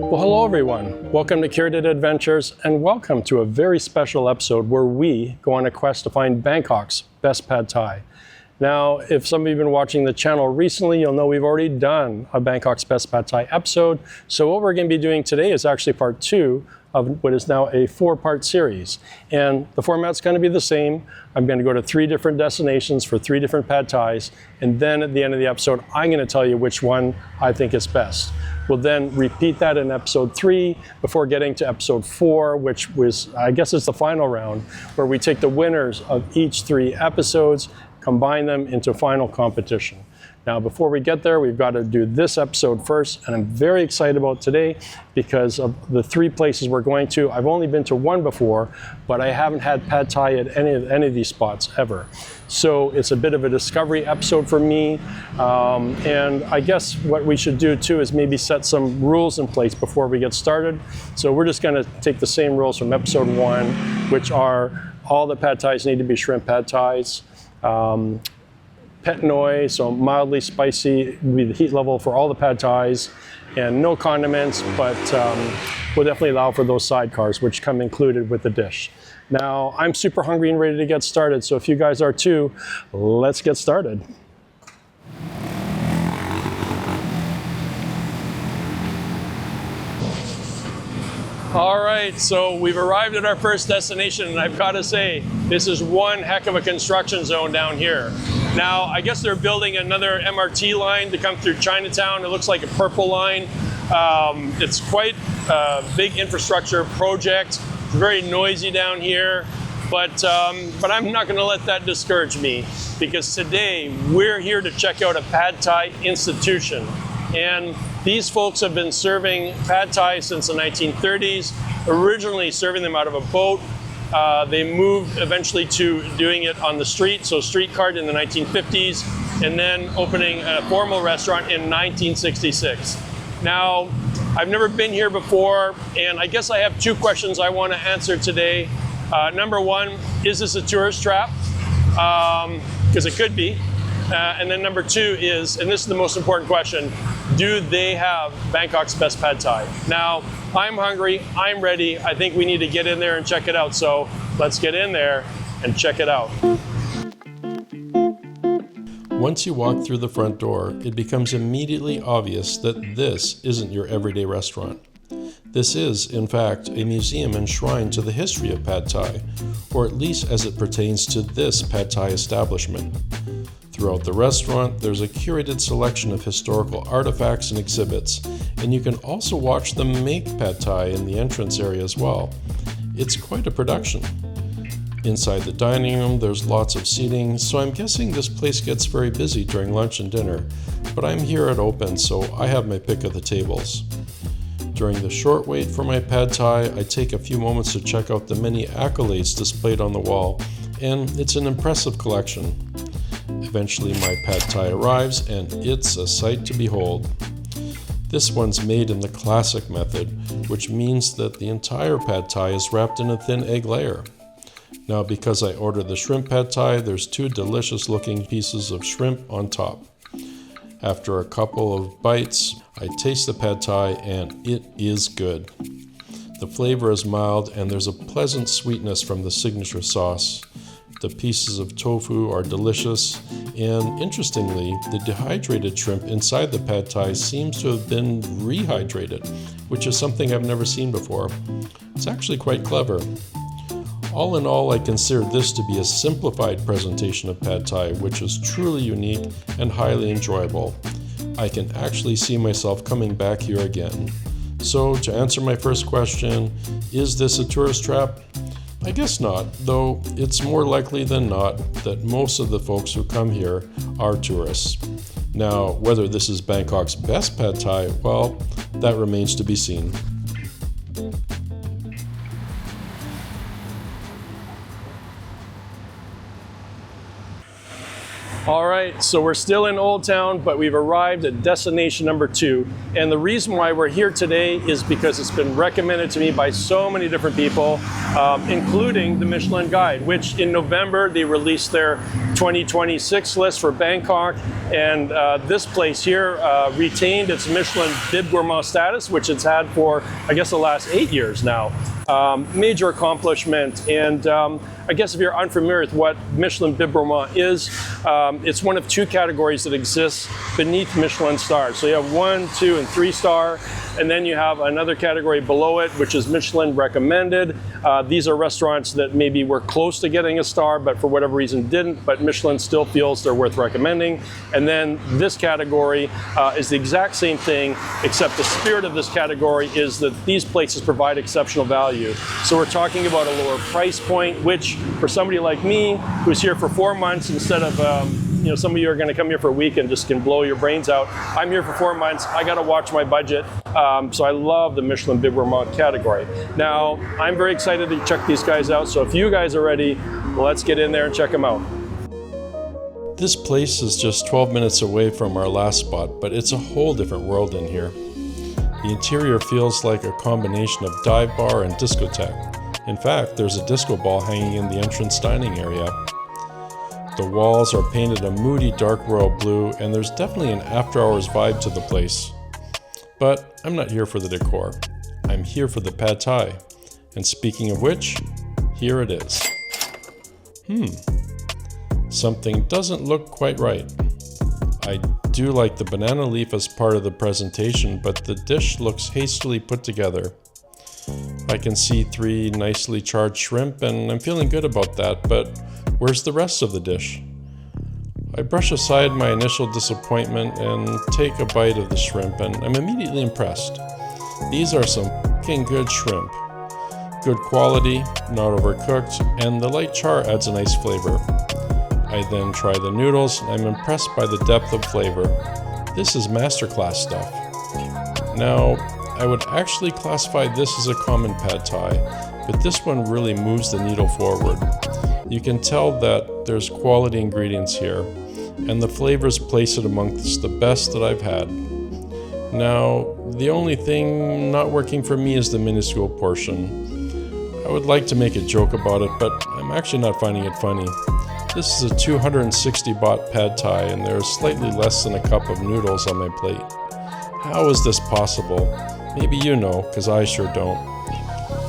Well, hello everyone. Welcome to Curated Adventures and welcome to a very special episode where we go on a quest to find Bangkok's best pad thai. Now, if some of you have been watching the channel recently, you'll know we've already done a Bangkok's best pad thai episode. So what we're going to be doing today is actually part 2 of what is now a 4-part series. And the format's going to be the same. I'm going to go to 3 different destinations for 3 different pad thais. And then at the end of the episode, I'm going to tell you which one I think is best. We'll then repeat that in episode 3 before getting to episode 4, which was, I guess it's the final round, where we take the winners of each 3 episodes, combine them into final competition. Now, before we get there, we've got to do this episode first, and I'm very excited about today because of the 3 places we're going to. I've only been to 1 before, but I haven't had pad thai at any of these spots ever. So it's a bit of a discovery episode for me, and I guess what we should do too is maybe set some rules in place before we get started. So we're just going to take the same rules from episode 1, which are all the pad thais need to be shrimp pad thais. Pet noi, so mildly spicy would be the heat level for all the pad thais, and no condiments, but we'll definitely allow for those sidecars, which come included with the dish. Now, I'm super hungry and ready to get started, so if you guys are too, let's get started. All right, so we've arrived at our first destination, and I've got to say, this is one heck of a construction zone down here. Now, I guess they're building another MRT line to come through Chinatown. It looks like a purple line. It's quite a big infrastructure project. It's very noisy down here, but I'm not going to let that discourage me, because today we're here to check out a pad thai institution. And these folks have been serving pad thai since the 1930s, originally serving them out of a boat. They moved eventually to doing it on the street, so street cart in the 1950s, and then opening a formal restaurant in 1966. Now, I've never been here before, and I guess I have 2 questions I want to answer today. Number 1, is this a tourist trap? Because it could be. And then number 2 is, and this is the most important question, do they have Bangkok's best pad thai? Now, I'm hungry, I'm ready. I think we need to get in there and check it out. So let's get in there and check it out. Once you walk through the front door, it becomes immediately obvious that this isn't your everyday restaurant. This is, in fact, a museum and shrine to the history of pad thai, or at least as it pertains to this pad thai establishment. Throughout the restaurant, there's a curated selection of historical artifacts and exhibits, and you can also watch them make pad thai in the entrance area as well. It's quite a production. Inside the dining room, there's lots of seating, so I'm guessing this place gets very busy during lunch and dinner, but I'm here at open, so I have my pick of the tables. During the short wait for my pad thai, I take a few moments to check out the many accolades displayed on the wall, and it's an impressive collection. Eventually my pad thai arrives, and it's a sight to behold. This one's made in the classic method, which means that the entire pad thai is wrapped in a thin egg layer. Now, because I ordered the shrimp pad thai, there's 2 delicious looking pieces of shrimp on top. After a couple of bites, I taste the pad thai, and it is good. The flavor is mild, and there's a pleasant sweetness from the signature sauce. The pieces of tofu are delicious, and interestingly, the dehydrated shrimp inside the pad thai seems to have been rehydrated, which is something I've never seen before. It's actually quite clever. All in all, I consider this to be a simplified presentation of pad thai, which is truly unique and highly enjoyable. I can actually see myself coming back here again. So, to answer my first question, is this a tourist trap? I guess not, though it's more likely than not that most of the folks who come here are tourists. Now, whether this is Bangkok's best pad thai, well, that remains to be seen. All right, so we're still in Old Town, but we've arrived at destination number 2. And the reason why we're here today is because it's been recommended to me by so many different people, including the Michelin Guide, which in November, they released their 2026 list for Bangkok. And this place here retained its Michelin Bib Gourmand status, which it's had for, I guess, the last 8 years now. Major accomplishment. And I guess if you're unfamiliar with what Michelin Bib Gourmand is, it's one of 2 categories that exists beneath Michelin stars. So you have 1, 2, and 3 star, and then you have another category below it, which is Michelin recommended. These are restaurants that maybe were close to getting a star, but for whatever reason didn't, but Michelin still feels they're worth recommending. And then this category is the exact same thing, except the spirit of this category is that these places provide exceptional value. So we're talking about a lower price point, which for somebody like me, who's here for 4 months instead of, some of you are going to come here for a week and just can blow your brains out. I'm here for 4 months. I got to watch my budget. So I love the Michelin Bib Gourmand category. Now, I'm very excited to check these guys out. So if you guys are ready, let's get in there and check them out. This place is just 12 minutes away from our last spot, but it's a whole different world in here. The interior feels like a combination of dive bar and discotheque. In fact, there's a disco ball hanging in the entrance dining area. The walls are painted a moody dark royal blue, and there's definitely an after-hours vibe to the place. But I'm not here for the decor. I'm here for the pad thai. And speaking of which, here it is. Something doesn't look quite right. I do like the banana leaf as part of the presentation, but the dish looks hastily put together. I can see 3 nicely charred shrimp, and I'm feeling good about that, but where's the rest of the dish? I brush aside my initial disappointment and take a bite of the shrimp, and I'm immediately impressed. These are some fucking good shrimp. Good quality, not overcooked, and the light char adds a nice flavor. I then try the noodles, and I'm impressed by the depth of flavor. This is masterclass stuff. Now, I would actually classify this as a common pad thai, but this one really moves the needle forward. You can tell that there's quality ingredients here, and the flavors place it amongst the best that I've had. Now, the only thing not working for me is the minuscule portion. I would like to make a joke about it, but I'm actually not finding it funny. This is a 260 baht pad thai, and there's slightly less than a cup of noodles on my plate. How is this possible? Maybe you know, because I sure don't.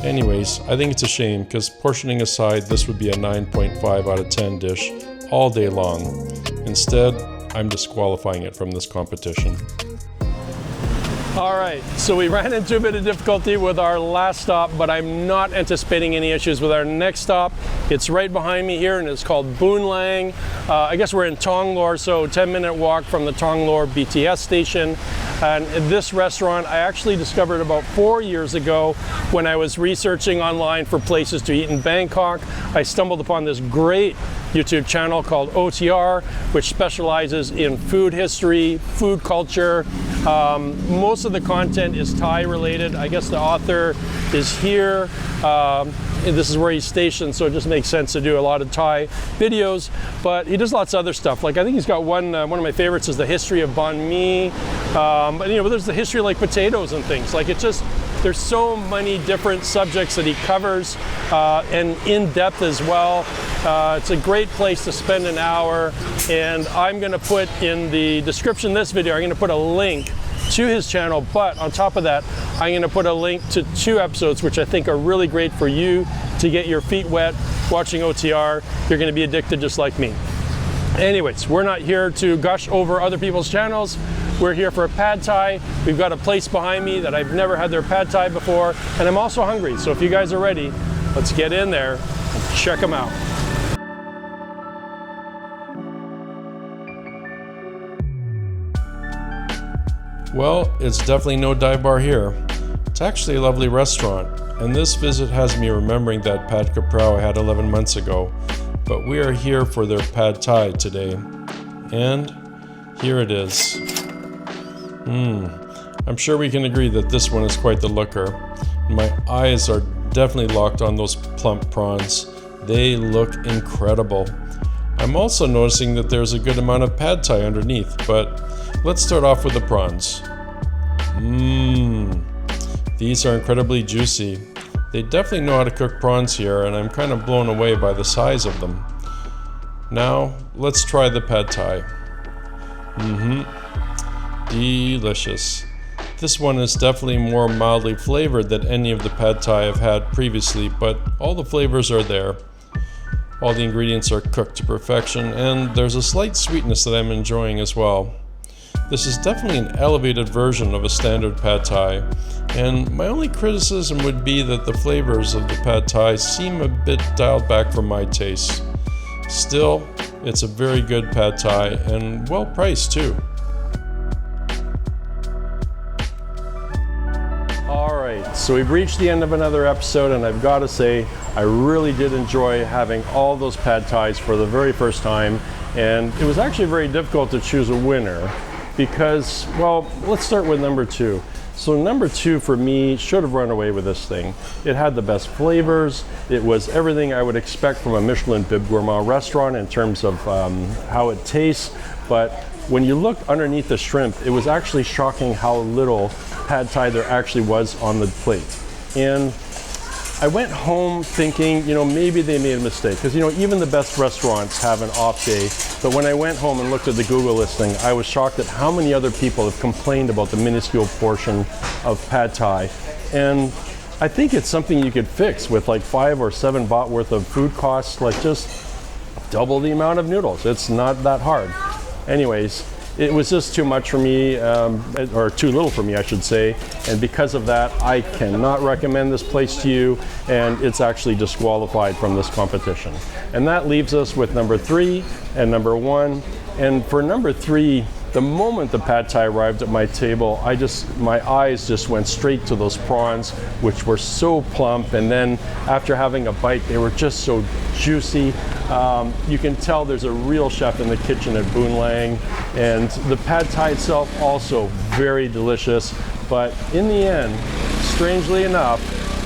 Anyways, I think it's a shame, because portioning aside, this would be a 9.5 out of 10 dish all day long. Instead, I'm disqualifying it from this competition. All right, so we ran into a bit of difficulty with our last stop, but I'm not anticipating any issues with our next stop. It's right behind me here, and it's called Boonlang. I guess we're in Thong Lor, so 10-minute walk from the Thong Lor BTS station. And this restaurant I actually discovered about 4 years ago when I was researching online for places to eat in Bangkok. I stumbled upon this great YouTube channel called OTR, which specializes in food history, food culture. Most of the content is Thai related. I guess the author is here. This is where he's stationed, so it just makes sense to do a lot of Thai videos. But he does lots of other stuff. Like I think he's got one of my favorites is the history of Banh Mi. But there's the history of like potatoes and things. Like it's just there's so many different subjects that he covers and in depth as well. It's a great place to spend an hour, and I'm going to put in the description of this video, I'm going to put a link to his channel, but on top of that, I'm going to put a link to 2 episodes which I think are really great for you to get your feet wet watching OTR. You're going to be addicted just like me. Anyways, we're not here to gush over other people's channels. We're here for a pad thai. We've got a place behind me that I've never had their pad thai before, and I'm also hungry. So if you guys are ready, let's get in there and check them out. Well, it's definitely no dive bar here. It's actually a lovely restaurant, and this visit has me remembering that pad kaprao I had 11 months ago. But we are here for their pad thai today, and here it is. I'm sure we can agree that this one is quite the looker. My eyes are definitely locked on those plump prawns. They look incredible. I'm also noticing that there's a good amount of pad thai underneath, but let's start off with the prawns. These are incredibly juicy. They definitely know how to cook prawns here, and I'm kind of blown away by the size of them. Now, let's try the pad thai. Delicious. This one is definitely more mildly flavored than any of the pad thai I've had previously, but all the flavors are there. All the ingredients are cooked to perfection, and there's a slight sweetness that I'm enjoying as well. This is definitely an elevated version of a standard pad thai, and my only criticism would be that the flavors of the pad thai seem a bit dialed back for my taste. Still, it's a very good pad thai and well priced too. Alright, so we've reached the end of another episode, and I've got to say I really did enjoy having all those pad thais for the very first time, and it was actually very difficult to choose a winner because, well, let's start with number 2. So number 2 for me should have run away with this thing. It had the best flavors. It was everything I would expect from a Michelin Bib Gourmand restaurant in terms of how it tastes. But when you look underneath the shrimp, it was actually shocking how little pad thai there actually was on the plate. And I went home thinking, maybe they made a mistake. Because, even the best restaurants have an off day. But when I went home and looked at the Google listing, I was shocked at how many other people have complained about the minuscule portion of pad thai. And I think it's something you could fix with like 5 or 7 baht worth of food costs, like just double the amount of noodles. It's not that hard. Anyways, it was just too much for me, or too little for me, I should say. And because of that, I cannot recommend this place to you, and it's actually disqualified from this competition. And that leaves us with number 3 and number 1. And for number 3, the moment the pad thai arrived at my table, my eyes just went straight to those prawns, which were so plump. And then after having a bite, they were just so juicy. You can tell there's a real chef in the kitchen at Boonlang. And the pad thai itself also very delicious. But in the end, strangely enough,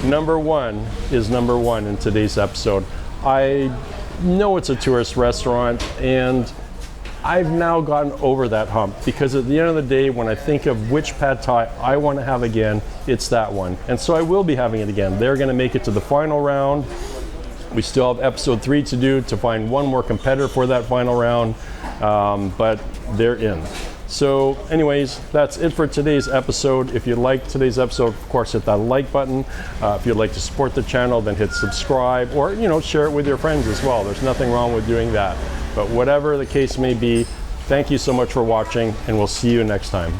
number 1 is number 1 in today's episode. I know it's a tourist restaurant, and I've now gotten over that hump, because at the end of the day, when I think of which pad thai I want to have again, it's that one. And so I will be having it again. They're going to make it to the final round. We still have episode 3 to do to find one more competitor for that final round, but they're in. So anyways, that's it for today's episode. If you liked today's episode, of course, hit that like button. If you'd like to support the channel, then hit subscribe, or share it with your friends as well. There's nothing wrong with doing that. But whatever the case may be, thank you so much for watching, and we'll see you next time.